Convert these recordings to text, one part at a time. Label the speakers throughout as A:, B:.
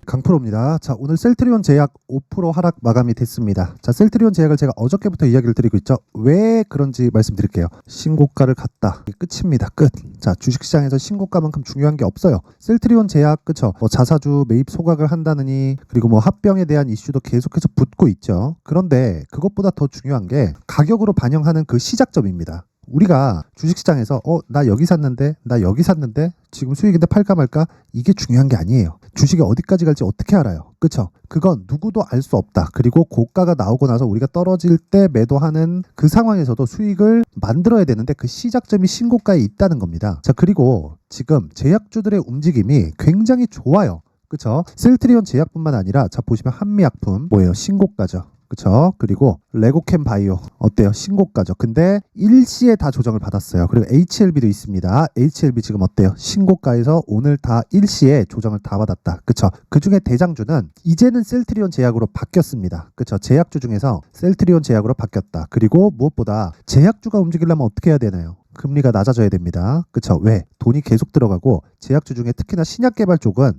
A: 강프로입니다. 자, 오늘 셀트리온 제약 5% 하락 마감이 됐습니다. 자, 셀트리온 제약을 제가 어저께부터 이야기를 드리고 있죠. 왜 그런지 말씀드릴게요. 신고가를 갔다. 이게 끝입니다. 끝. 자, 주식시장에서 신고가만큼 중요한 게 없어요. 셀트리온 제약, 그쵸? 자사주 매입 소각을 한다느니, 그리고 합병에 대한 이슈도 계속해서 붙고 있죠. 그런데 그것보다 더 중요한 게 가격으로 반영하는 그 시작점입니다. 우리가 주식시장에서 나 여기 샀는데 나 여기 샀는데 지금 수익인데 팔까 말까, 이게 중요한 게 아니에요. 주식이 어디까지 갈지 어떻게 알아요? 그쵸? 그건 누구도 알 수 없다. 그리고 고가가 나오고 나서 우리가 떨어질 때 매도하는 그 상황에서도 수익을 만들어야 되는데 그 시작점이 신고가에 있다는 겁니다. 자, 그리고 지금 제약주들의 움직임이 굉장히 좋아요. 그쵸? 셀트리온 제약뿐만 아니라 자, 보시면 한미약품 뭐예요? 신고가죠. 그쵸? 그리고 레고캠 바이오 어때요? 신고가죠. 근데 일시에 다 조정을 받았어요. 그리고 HLB도 있습니다. HLB 지금 어때요? 신고가에서 오늘 다 일시에 조정을 다 받았다. 그쵸? 그 중에 대장주는 이제는 셀트리온 제약으로 바뀌었습니다. 그쵸? 제약주 중에서 셀트리온 제약으로 바뀌었다. 그리고 무엇보다 제약주가 움직이려면 어떻게 해야 되나요? 금리가 낮아져야 됩니다. 그쵸? 왜? 돈이 계속 들어가고 제약주 중에 특히나 신약개발 쪽은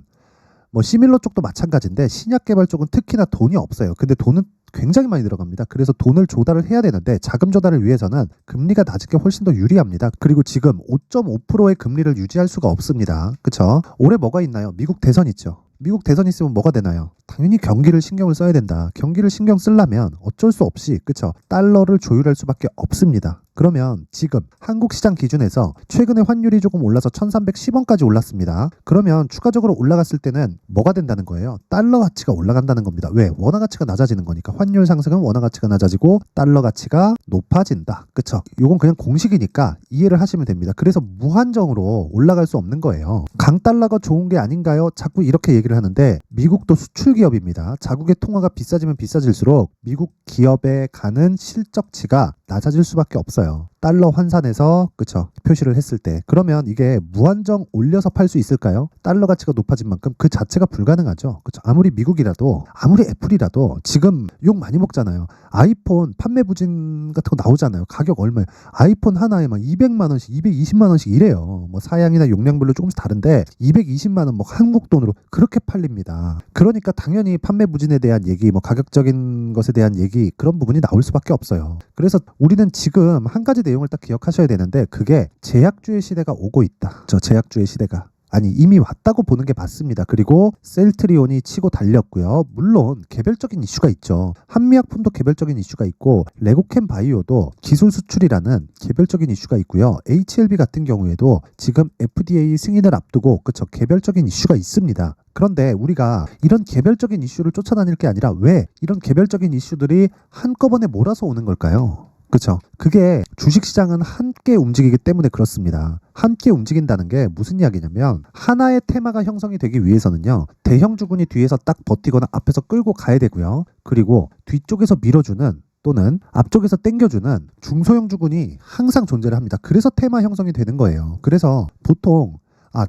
A: 시밀러 쪽도 마찬가지인데 신약개발 쪽은 특히나 돈이 없어요. 근데 돈은 굉장히 많이 들어갑니다. 그래서 돈을 조달을 해야 되는데 자금 조달을 위해서는 금리가 낮은 게 훨씬 더 유리합니다. 그리고 지금 5.5%의 금리를 유지할 수가 없습니다. 그쵸? 올해 뭐가 있나요? 미국 대선 있죠. 미국 대선 있으면 뭐가 되나요? 당연히 경기를 신경을 써야 된다. 경기를 신경 쓰려면 어쩔 수 없이, 그쵸? 달러를 조율할 수밖에 없습니다. 그러면 지금 한국 시장 기준에서 최근에 환율이 조금 올라서 1310원까지 올랐습니다. 그러면 추가적으로 올라갔을 때는 뭐가 된다는 거예요? 달러 가치가 올라간다는 겁니다. 왜? 원화 가치가 낮아지는 거니까. 환율 상승은 원화 가치가 낮아지고 달러 가치가 높아진다. 그쵸? 요건 그냥 공식이니까 이해를 하시면 됩니다. 그래서 무한정으로 올라갈 수 없는 거예요. 강달러가 좋은 게 아닌가요? 자꾸 이렇게 얘기를 하는데 미국도 수출 기업입니다. 자국의 통화가 비싸지면 비싸질수록 미국 기업에 가는 실적치가 낮아질 수밖에 없어요. 달러 환산해서, 그쵸? 표시를 했을 때. 그러면 이게 무한정 올려서 팔 수 있을까요? 달러 가치가 높아진 만큼 그 자체가 불가능하죠. 그쵸? 아무리 미국이라도, 아무리 애플이라도 지금 욕 많이 먹잖아요. 아이폰 판매 부진 같은 거 나오잖아요. 가격 얼마예요? 아이폰 하나에 막 200만 원씩, 220만 원씩 이래요. 사양이나 용량별로 조금씩 다른데 220만 원 한국 돈으로 그렇게 팔립니다. 그러니까 당연히 판매 부진에 대한 얘기, 가격적인 것에 대한 얘기, 그런 부분이 나올 수밖에 없어요. 그래서 우리는 지금 한 가지 내용을 딱 기억하셔야 되는데 그게 제약주의 시대가 오고 있다. 저 제약주의 시대가. 아니, 이미 왔다고 보는 게 맞습니다. 그리고 셀트리온이 치고 달렸고요. 물론 개별적인 이슈가 있죠. 한미약품도 개별적인 이슈가 있고 레고캠 바이오도 기술 수출이라는 개별적인 이슈가 있고요. HLB 같은 경우에도 지금 FDA 승인을 앞두고, 그쵸, 개별적인 이슈가 있습니다. 그런데 우리가 이런 개별적인 이슈를 쫓아다닐 게 아니라 왜 이런 개별적인 이슈들이 한꺼번에 몰아서 오는 걸까요? 그쵸? 그게 주식시장은 함께 움직이기 때문에 그렇습니다. 함께 움직인다는 게 무슨 이야기냐면 하나의 테마가 형성이 되기 위해서는요, 대형 주군이 뒤에서 딱 버티거나 앞에서 끌고 가야 되고요. 그리고 뒤쪽에서 밀어주는 또는 앞쪽에서 당겨주는 중소형 주군이 항상 존재를 합니다. 그래서 테마 형성이 되는 거예요. 그래서 보통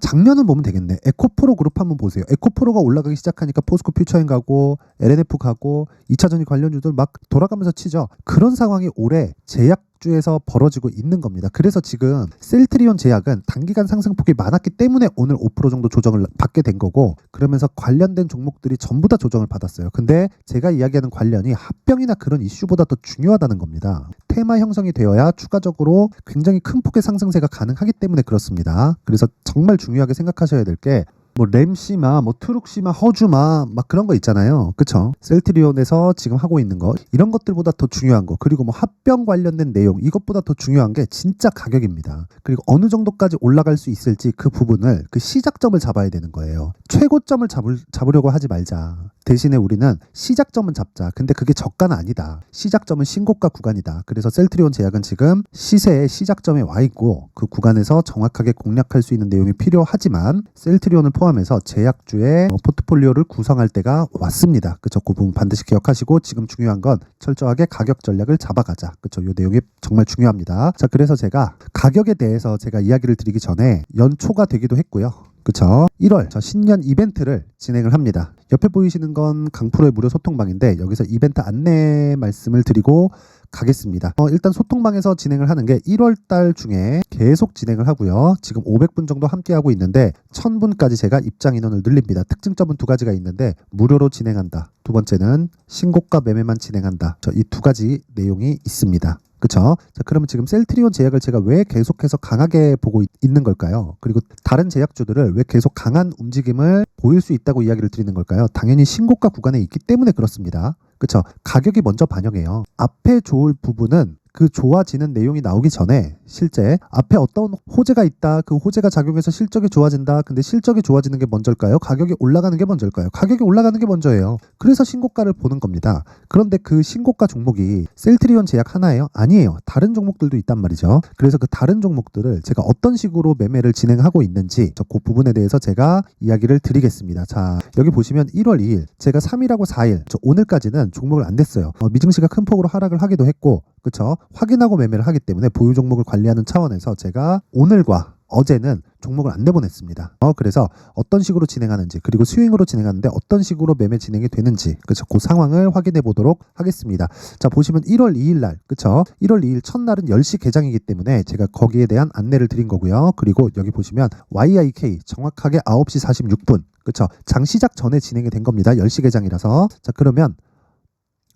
A: 작년을 보면 되겠네. 에코프로 그룹 한번 보세요. 에코프로가 올라가기 시작하니까 포스코 퓨처인 가고 LNF 가고 2차전지 관련주들 막 돌아가면서 치죠. 그런 상황이 올해 제약주에서 벌어지고 있는 겁니다. 그래서 지금 셀트리온 제약은 단기간 상승폭이 많았기 때문에 오늘 5% 정도 조정을 받게 된 거고, 그러면서 관련된 종목들이 전부 다 조정을 받았어요. 근데 제가 이야기하는 관련이 합병이나 그런 이슈보다 더 중요하다는 겁니다. 테마 형성이 되어야 추가적으로 굉장히 큰 폭의 상승세가 가능하기 때문에 그렇습니다. 그래서 정말 중요하게 생각하셔야 될 게 램시마, 트룩시마, 허주마 막 그런 거 있잖아요. 그쵸? 셀트리온에서 지금 하고 있는 거, 이런 것들보다 더 중요한 거, 그리고 합병 관련된 내용, 이것보다 더 중요한 게 진짜 가격입니다. 그리고 어느 정도까지 올라갈 수 있을지 그 부분을, 그 시작점을 잡아야 되는 거예요. 최고점을 잡으려고 하지 말자. 대신에 우리는 시작점은 잡자. 근데 그게 저가는 아니다. 시작점은 신고가 구간이다. 그래서 셀트리온 제약은 지금 시세의 시작점에 와 있고 그 구간에서 정확하게 공략할 수 있는 내용이 필요하지만 셀트리온을 포함해서 제약주의 포트폴리오를 구성할 때가 왔습니다. 그쵸? 그 부분 반드시 기억하시고 지금 중요한 건 철저하게 가격 전략을 잡아가자. 그쵸? 이 내용이 정말 중요합니다. 자, 그래서 제가 가격에 대해서 제가 이야기를 드리기 전에 연초가 되기도 했고요. 그쵸? 1월 신년 이벤트를 진행을 합니다. 옆에 보이시는 건 강프로의 무료 소통방인데 여기서 이벤트 안내 말씀을 드리고 가겠습니다. 일단 소통방에서 진행을 하는 게 1월 달 중에 계속 진행을 하고요. 지금 500분 정도 함께 하고 있는데 1000분까지 제가 입장 인원을 늘립니다. 특징점은 두 가지가 있는데 무료로 진행한다. 두 번째는 신고가 매매만 진행한다. 이 두 가지 내용이 있습니다. 그쵸? 자, 그러면 지금 셀트리온 제약을 제가 왜 계속해서 강하게 보고 있는 걸까요? 그리고 다른 제약주들을 왜 계속 강한 움직임을 보일 수 있다고 이야기를 드리는 걸까요? 당연히 신고가 구간에 있기 때문에 그렇습니다. 그쵸? 가격이 먼저 반영해요. 앞에 좋을 부분은 그 좋아지는 내용이 나오기 전에 실제 앞에 어떤 호재가 있다. 그 호재가 작용해서 실적이 좋아진다. 근데 실적이 좋아지는 게 먼저일까요? 가격이 올라가는 게 먼저일까요? 가격이 올라가는 게 먼저예요. 그래서 신고가를 보는 겁니다. 그런데 그 신고가 종목이 셀트리온 제약 하나예요? 아니에요. 다른 종목들도 있단 말이죠. 그래서 그 다른 종목들을 제가 어떤 식으로 매매를 진행하고 있는지 그 부분에 대해서 제가 이야기를 드리겠습니다. 자, 여기 보시면 1월 2일 제가 3일하고 4일 오늘까지는 종목을 안 냈어요. 미증시가 큰 폭으로 하락을 하기도 했고 그쵸? 확인하고 매매를 하기 때문에 보유 종목을 관리하는 차원에서 제가 오늘과 어제는 종목을 안 내보냈습니다. 그래서 어떤 식으로 진행하는지 그리고 스윙으로 진행하는데 어떤 식으로 매매 진행이 되는지 그쵸? 그 상황을 확인해 보도록 하겠습니다. 자, 보시면 1월 2일 날 그쵸? 1월 2일 첫날은 10시 개장이기 때문에 제가 거기에 대한 안내를 드린 거고요. 그리고 여기 보시면 YIK 정확하게 9시 46분 그쵸? 장 시작 전에 진행이 된 겁니다. 10시 개장이라서. 자, 그러면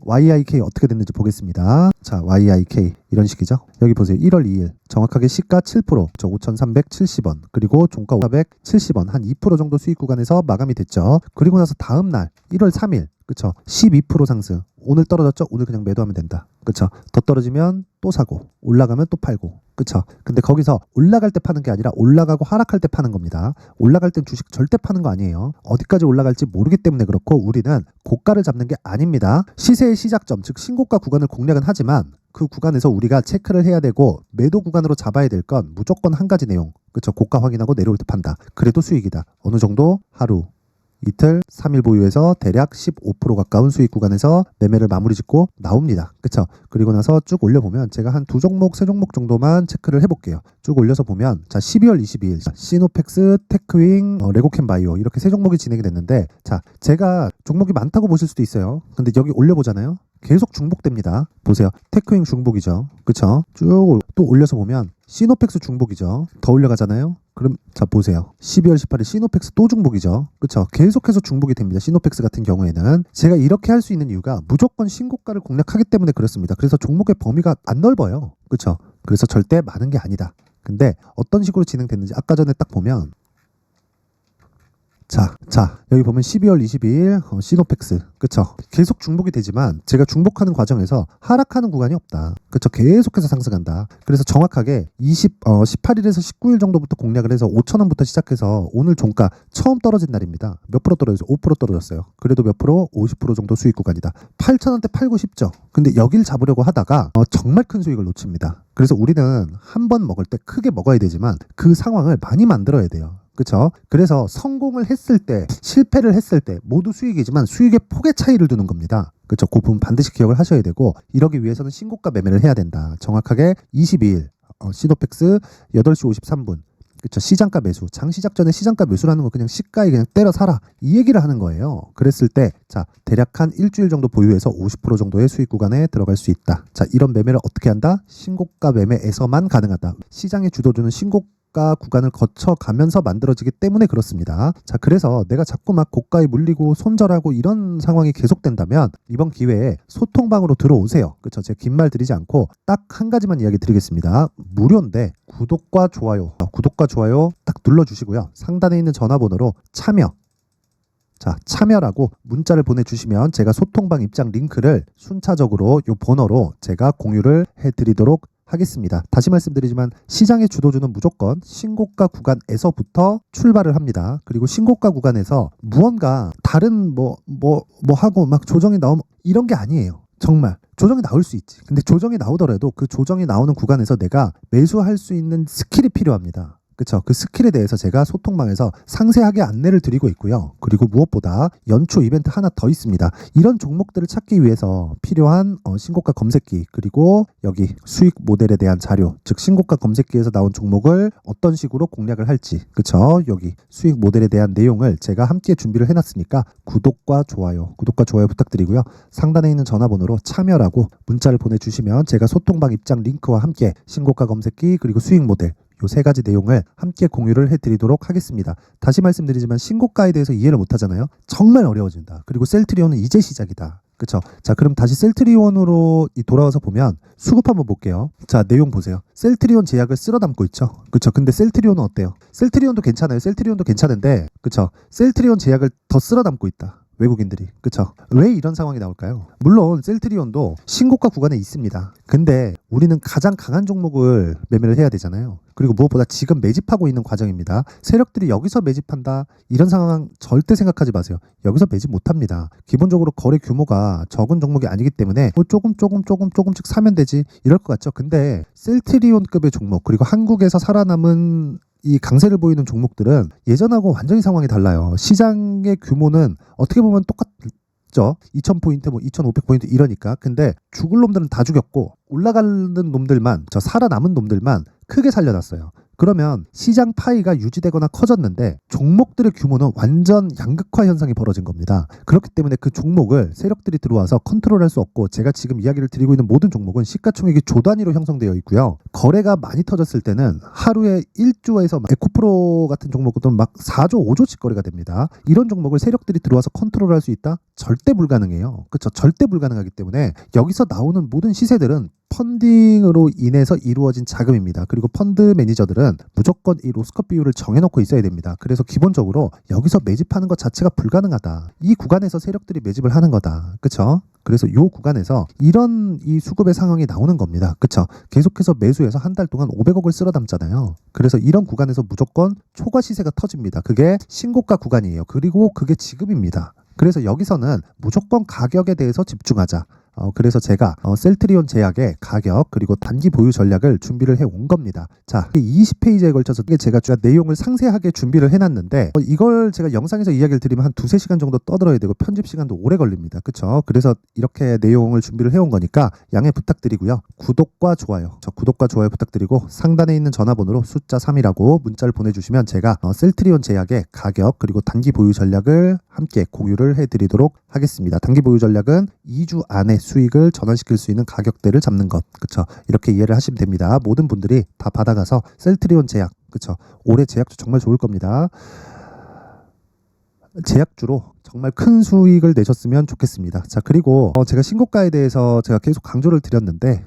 A: YIK 어떻게 됐는지 보겠습니다. 자, YIK 이런 식이죠. 여기 보세요. 1월 2일 정확하게 시가 7%, 5,370원 그리고 종가 470원 한 2% 정도 수익 구간에서 마감이 됐죠. 그리고 나서 다음 날 1월 3일 그쵸? 12% 상승. 오늘 떨어졌죠? 오늘 그냥 매도하면 된다. 그쵸? 더 떨어지면 또 사고 올라가면 또 팔고 그쵸? 근데 거기서 올라갈 때 파는 게 아니라 올라가고 하락할 때 파는 겁니다. 올라갈 땐 주식 절대 파는 거 아니에요. 어디까지 올라갈지 모르기 때문에 그렇고 우리는 고가를 잡는 게 아닙니다. 시세의 시작점 즉 신고가 구간을 공략은 하지만 그 구간에서 우리가 체크를 해야 되고 매도 구간으로 잡아야 될 건 무조건 한 가지 내용 그쵸? 고가 확인하고 내려올 때 판다. 그래도 수익이다. 어느 정도? 하루 이틀, 3일 보유해서 대략 15% 가까운 수익 구간에서 매매를 마무리 짓고 나옵니다. 그쵸? 그리고 나서 쭉 올려보면 제가 한 두 종목, 세 종목 정도만 체크를 해볼게요. 쭉 올려서 보면 자 12월 22일 시노펙스, 테크윙, 레고캠 바이오 이렇게 세 종목이 진행이 됐는데 자 제가 종목이 많다고 보실 수도 있어요. 근데 여기 올려보잖아요. 계속 중복됩니다. 보세요. 테크윙 중복이죠. 그쵸? 쭉 또 올려서 보면 시노펙스 중복이죠. 더 올려가잖아요. 그럼 자 보세요. 12월 18일 시노펙스 또 중복이죠. 그쵸? 계속해서 중복이 됩니다. 시노펙스 같은 경우에는 제가 이렇게 할 수 있는 이유가 무조건 신고가를 공략하기 때문에 그렇습니다. 그래서 종목의 범위가 안 넓어요. 그쵸? 그래서 절대 많은 게 아니다. 근데 어떤 식으로 진행됐는지 아까 전에 딱 보면 자 여기 보면 12월 22일 시노펙스 그쵸? 계속 중복이 되지만 제가 중복하는 과정에서 하락하는 구간이 없다. 그쵸? 계속해서 상승한다. 그래서 정확하게 18일에서 19일 정도부터 공략을 해서 5,000원부터 시작해서 오늘 종가 처음 떨어진 날입니다. 몇 프로 떨어졌어요? 5% 떨어졌어요. 그래도 몇 프로? 50% 정도 수익 구간이다. 8,000원대 팔고 싶죠? 근데 여길 잡으려고 하다가 정말 큰 수익을 놓칩니다. 그래서 우리는 한 번 먹을 때 크게 먹어야 되지만 그 상황을 많이 만들어야 돼요. 그쵸? 그래서 성공을 했을 때 실패를 했을 때 모두 수익이지만 수익의 폭의 차이를 두는 겁니다. 그쵸? 그 부분 반드시 기억을 하셔야 되고 이러기 위해서는 신고가 매매를 해야 된다. 정확하게 22일 시노펙스 8시 53분 그쵸? 시장가 매수 장 시작 전에 시장가 매수라는 거 그냥 시가에 그냥 때려 사라 이 얘기를 하는 거예요. 그랬을 때 자 대략 한 일주일 정도 보유해서 50% 정도의 수익 구간에 들어갈 수 있다. 자 이런 매매를 어떻게 한다? 신고가 매매에서만 가능하다. 시장의 주도주는 신고가 구간을 거쳐가면서 만들어지기 때문에 그렇습니다. 자 그래서 내가 자꾸 막 고가에 물리고 손절하고 이런 상황이 계속된다면 이번 기회에 소통방으로 들어오세요. 그쵸? 제가 긴 말 드리지 않고 딱 한 가지만 이야기 드리겠습니다. 무료인데 구독과 좋아요 딱 눌러주시고요. 상단에 있는 전화번호로 참여라고 문자를 보내주시면 제가 소통방 입장 링크를 순차적으로 이 번호로 제가 공유를 해드리도록 하겠습니다. 다시 말씀드리지만 시장의 주도주는 무조건 신고가 구간에서부터 출발을 합니다. 그리고 신고가 구간에서 무언가 다른 뭐 하고 막 조정이 나오면 이런 게 아니에요. 정말 조정이 나올 수 있지. 근데 조정이 나오더라도 그 조정이 나오는 구간에서 내가 매수할 수 있는 스킬이 필요합니다. 그쵸? 그 스킬에 대해서 제가 소통방에서 상세하게 안내를 드리고 있고요. 그리고 무엇보다 연초 이벤트 하나 더 있습니다. 이런 종목들을 찾기 위해서 필요한 신고가 검색기, 그리고 여기 수익 모델에 대한 자료, 즉 신고가 검색기에서 나온 종목을 어떤 식으로 공략을 할지, 그쵸? 여기 수익 모델에 대한 내용을 제가 함께 준비를 해놨으니까 구독과 좋아요 부탁드리고요. 상단에 있는 전화번호로 참여라고 문자를 보내주시면 제가 소통방 입장 링크와 함께 신고가 검색기 그리고 수익 모델 요 세 가지 내용을 함께 공유를 해드리도록 하겠습니다. 다시 말씀드리지만 신고가에 대해서 이해를 못하잖아요. 정말 어려워진다. 그리고 셀트리온은 이제 시작이다. 그쵸? 자, 그럼 다시 셀트리온으로 돌아와서 보면 수급 한번 볼게요. 자, 내용 보세요. 셀트리온 제약을 쓸어 담고 있죠. 그쵸? 근데 셀트리온은 어때요? 셀트리온도 괜찮아요. 셀트리온도 괜찮은데, 그쵸? 셀트리온 제약을 더 쓸어 담고 있다. 외국인들이. 그쵸? 왜 이런 상황이 나올까요? 물론 셀트리온도 신고가 구간에 있습니다. 근데 우리는 가장 강한 종목을 매매를 해야 되잖아요. 그리고 무엇보다 지금 매집하고 있는 과정입니다. 세력들이 여기서 매집한다, 이런 상황 절대 생각하지 마세요. 여기서 매집 못합니다. 기본적으로 거래 규모가 적은 종목이 아니기 때문에 뭐 조금씩 사면 되지 이럴 것 같죠. 근데 셀트리온급의 종목, 그리고 한국에서 살아남은 이 강세를 보이는 종목들은 예전하고 완전히 상황이 달라요. 시장의 규모는 어떻게 보면 똑같죠. 2000포인트, 뭐 2500포인트 이러니까. 근데 죽을 놈들은 다 죽였고 올라가는 놈들만, 살아남은 놈들만 크게 살려놨어요. 그러면 시장 파이가 유지되거나 커졌는데 종목들의 규모는 완전 양극화 현상이 벌어진 겁니다. 그렇기 때문에 그 종목을 세력들이 들어와서 컨트롤할 수 없고, 제가 지금 이야기를 드리고 있는 모든 종목은 시가총액이 조 단위로 형성되어 있고요. 거래가 많이 터졌을 때는 하루에 1조에서 에코프로 같은 종목들은 막 4조, 5조씩 거래가 됩니다. 이런 종목을 세력들이 들어와서 컨트롤할 수 있다? 절대 불가능해요. 그렇죠? 절대 불가능하기 때문에 여기서 나오는 모든 시세들은 펀딩으로 인해서 이루어진 자금입니다. 그리고 펀드 매니저들은 무조건 이 로스컷 비율을 정해놓고 있어야 됩니다. 그래서 기본적으로 여기서 매집하는 것 자체가 불가능하다. 이 구간에서 세력들이 매집을 하는 거다. 그쵸? 그래서 이 구간에서 이런 이 수급의 상황이 나오는 겁니다. 그쵸? 계속해서 매수해서 한 달 동안 500억을 쓸어 담잖아요. 그래서 이런 구간에서 무조건 초과 시세가 터집니다. 그게 신고가 구간이에요. 그리고 그게 지금입니다. 그래서 여기서는 무조건 가격에 대해서 집중하자. 그래서 제가 셀트리온 제약의 가격 그리고 단기 보유 전략을 준비를 해온 겁니다. 자, 20페이지에 걸쳐서 제가 내용을 상세하게 준비를 해놨는데 이걸 제가 영상에서 이야기를 드리면 한 2-3시간 정도 떠들어야 되고 편집 시간도 오래 걸립니다. 그쵸? 그래서 이렇게 내용을 준비를 해온 거니까 양해 부탁드리고요. 구독과 좋아요 부탁드리고 상단에 있는 전화번호로 숫자 3이라고 문자를 보내주시면 제가 셀트리온 제약의 가격 그리고 단기 보유 전략을 함께 공유를 해드리도록 하겠습니다. 단기 보유 전략은 2주 안에 수익을 전환시킬 수 있는 가격대를 잡는 것. 그쵸? 이렇게 이해를 하시면 됩니다. 모든 분들이 다 받아가서 셀트리온 제약, 그쵸? 올해 제약주 정말 좋을 겁니다. 제약주로 정말 큰 수익을 내셨으면 좋겠습니다. 자, 그리고 제가 신고가에 대해서 제가 계속 강조를 드렸는데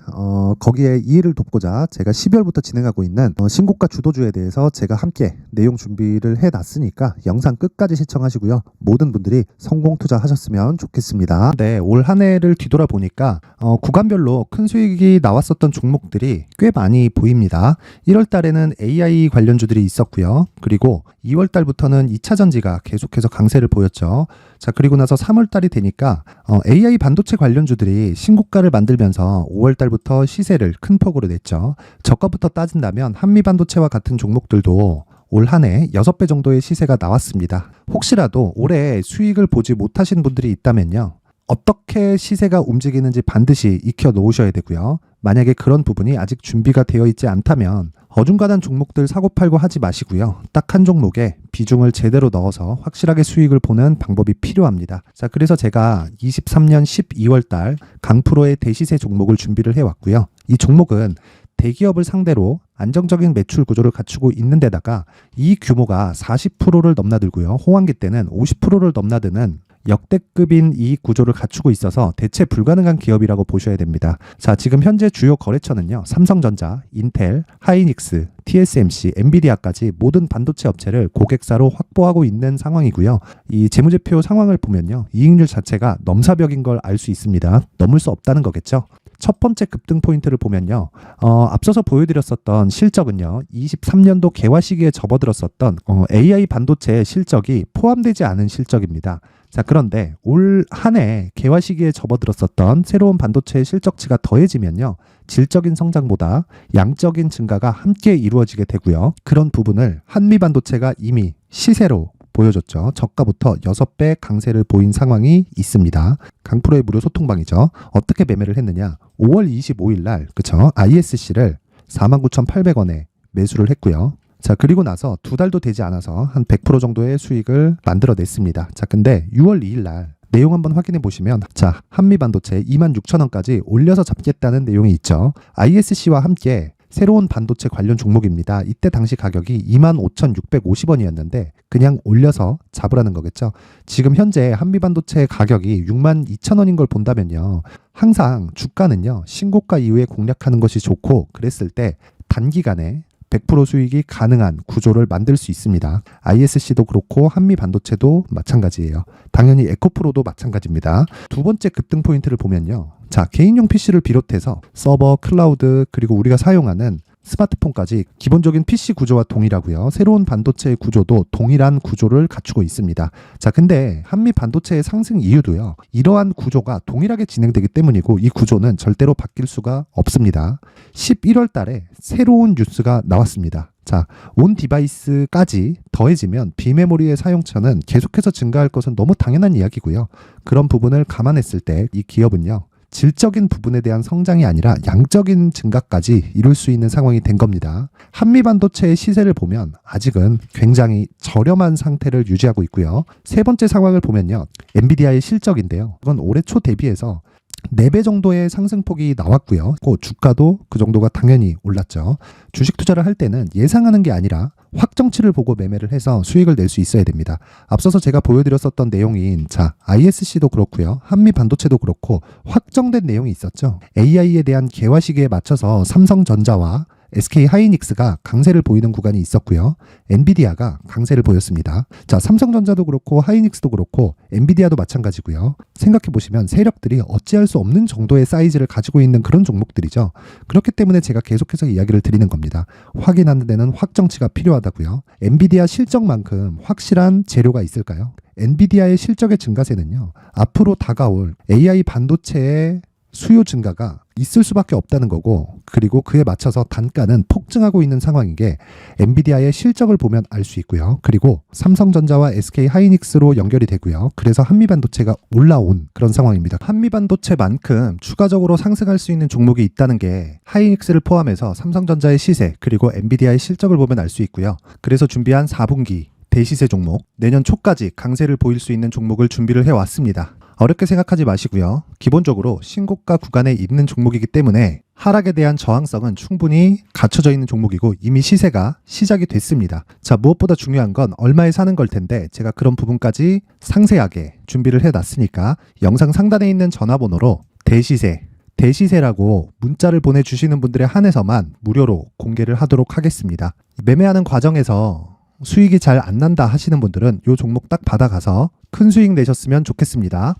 A: 거기에 이해를 돕고자 제가 12월부터 진행하고 있는 신고가 주도주에 대해서 제가 함께 내용 준비를 해놨으니까 영상 끝까지 시청하시고요. 모든 분들이 성공 투자하셨으면 좋겠습니다. 네, 올 한 해를 뒤돌아보니까 구간별로 큰 수익이 나왔었던 종목들이 꽤 많이 보입니다. 1월 달에는 AI 관련주들이 있었고요. 그리고 2월 달부터는 2차 전지가 계속해서 강세를 보였죠. 자, 그리고 나서 3월 달이 되니까 AI 반도체 관련주들이 신고가를 만들면서 5월 달부터 시세를 큰 폭으로 냈죠. 저가부터 따진다면 한미 반도체와 같은 종목들도 올 한 해 6배 정도의 시세가 나왔습니다. 혹시라도 올해 수익을 보지 못하신 분들이 있다면요, 어떻게 시세가 움직이는지 반드시 익혀 놓으셔야 되고요. 만약에 그런 부분이 아직 준비가 되어 있지 않다면 어중간한 종목들 사고팔고 하지 마시고요. 딱 한 종목에 비중을 제대로 넣어서 확실하게 수익을 보는 방법이 필요합니다. 자, 그래서 제가 23년 12월 달 강프로의 대시세 종목을 준비를 해왔고요. 이 종목은 대기업을 상대로 안정적인 매출 구조를 갖추고 있는 데다가 이 규모가 40%를 넘나들고요. 호황기 때는 50%를 넘나드는 역대급인 이익 구조를 갖추고 있어서 대체 불가능한 기업이라고 보셔야 됩니다. 자, 지금 현재 주요 거래처는요, 삼성전자, 인텔, 하이닉스, TSMC, 엔비디아까지 모든 반도체 업체를 고객사로 확보하고 있는 상황이고요. 이 재무제표 상황을 보면요, 이익률 자체가 넘사벽인 걸 알 수 있습니다. 넘을 수 없다는 거겠죠. 첫 번째 급등 포인트를 보면요, 앞서서 보여드렸었던 실적은요, 23년도 개화 시기에 접어들었었던 AI 반도체 실적이 포함되지 않은 실적입니다. 자, 그런데 올 한 해 개화 시기에 접어들었었던 새로운 반도체의 실적치가 더해지면요. 질적인 성장보다 양적인 증가가 함께 이루어지게 되고요. 그런 부분을 한미 반도체가 이미 시세로 보여줬죠. 저가부터 6배 강세를 보인 상황이 있습니다. 강프로의 무료 소통방이죠. 어떻게 매매를 했느냐. 5월 25일 날 그쵸? ISC를 49,800원에 매수를 했고요. 자, 그리고 나서 2달도 되지 않아서 한 100% 정도의 수익을 만들어냈습니다. 자, 근데 6월 2일 날 내용 한번 확인해 보시면 자, 한미 반도체 26,000원까지 올려서 잡겠다는 내용이 있죠. ISC와 함께 새로운 반도체 관련 종목입니다. 이때 당시 가격이 25,650원이었는데 그냥 올려서 잡으라는 거겠죠. 지금 현재 한미 반도체 가격이 62,000원인 걸 본다면요. 항상 주가는요. 신고가 이후에 공략하는 것이 좋고 그랬을 때 단기간에 100% 수익이 가능한 구조를 만들 수 있습니다. ISC도 그렇고 한미 반도체도 마찬가지예요. 당연히 에코프로도 마찬가지입니다. 두 번째 급등 포인트를 보면요. 자, 개인용 PC를 비롯해서 서버, 클라우드, 그리고 우리가 사용하는 스마트폰까지 기본적인 PC 구조와 동일하고요. 새로운 반도체의 구조도 동일한 구조를 갖추고 있습니다. 자, 근데 한미 반도체의 상승 이유도요. 이러한 구조가 동일하게 진행되기 때문이고 이 구조는 절대로 바뀔 수가 없습니다. 11월 달에 새로운 뉴스가 나왔습니다. 자, 온 디바이스까지 더해지면 비메모리의 사용처는 계속해서 증가할 것은 너무 당연한 이야기고요. 그런 부분을 감안했을 때 이 기업은요. 질적인 부분에 대한 성장이 아니라 양적인 증가까지 이룰 수 있는 상황이 된 겁니다. 한미 반도체의 시세를 보면 아직은 굉장히 저렴한 상태를 유지하고 있고요. 세 번째 상황을 보면요. 엔비디아의 실적인데요. 이건 올해 초 대비해서 4배 정도의 상승폭이 나왔고요. 주가도 그 정도가 당연히 올랐죠. 주식 투자를 할 때는 예상하는 게 아니라 확정치를 보고 매매를 해서 수익을 낼 수 있어야 됩니다. 앞서서 제가 보여드렸었던 내용인 자, ISC도 그렇고요. 한미 반도체도 그렇고 확정된 내용이 있었죠. AI에 대한 개화 시기에 맞춰서 삼성전자와 SK 하이닉스가 강세를 보이는 구간이 있었고요. 엔비디아가 강세를 보였습니다. 자, 삼성전자도 그렇고 하이닉스도 그렇고 엔비디아도 마찬가지고요. 생각해 보시면 세력들이 어찌할 수 없는 정도의 사이즈를 가지고 있는 그런 종목들이죠. 그렇기 때문에 제가 계속해서 이야기를 드리는 겁니다. 확인하는 데는 확정치가 필요하다고요. 엔비디아 실적만큼 확실한 재료가 있을까요? 엔비디아의 실적의 증가세는요. 앞으로 다가올 AI 반도체의 수요 증가가 있을 수밖에 없다는 거고 그리고 그에 맞춰서 단가는 폭증하고 있는 상황인 게 엔비디아의 실적을 보면 알 수 있고요. 그리고 삼성전자와 SK 하이닉스로 연결이 되고요. 그래서 한미반도체가 올라온 그런 상황입니다. 한미반도체만큼 추가적으로 상승할 수 있는 종목이 있다는 게 하이닉스를 포함해서 삼성전자의 시세 그리고 엔비디아의 실적을 보면 알 수 있고요. 그래서 준비한 4분기 대시세 종목, 내년 초까지 강세를 보일 수 있는 종목을 준비를 해왔습니다. 어렵게 생각하지 마시고요. 기본적으로 신고가 구간에 있는 종목이기 때문에 하락에 대한 저항성은 충분히 갖춰져 있는 종목이고 이미 시세가 시작이 됐습니다. 자, 무엇보다 중요한 건 얼마에 사는 걸 텐데 제가 그런 부분까지 상세하게 준비를 해놨으니까 영상 상단에 있는 전화번호로 대시세라고 문자를 보내주시는 분들에 한해서만 무료로 공개를 하도록 하겠습니다. 매매하는 과정에서 수익이 잘 안 난다 하시는 분들은 이 종목 딱 받아가서 큰 수익 내셨으면 좋겠습니다.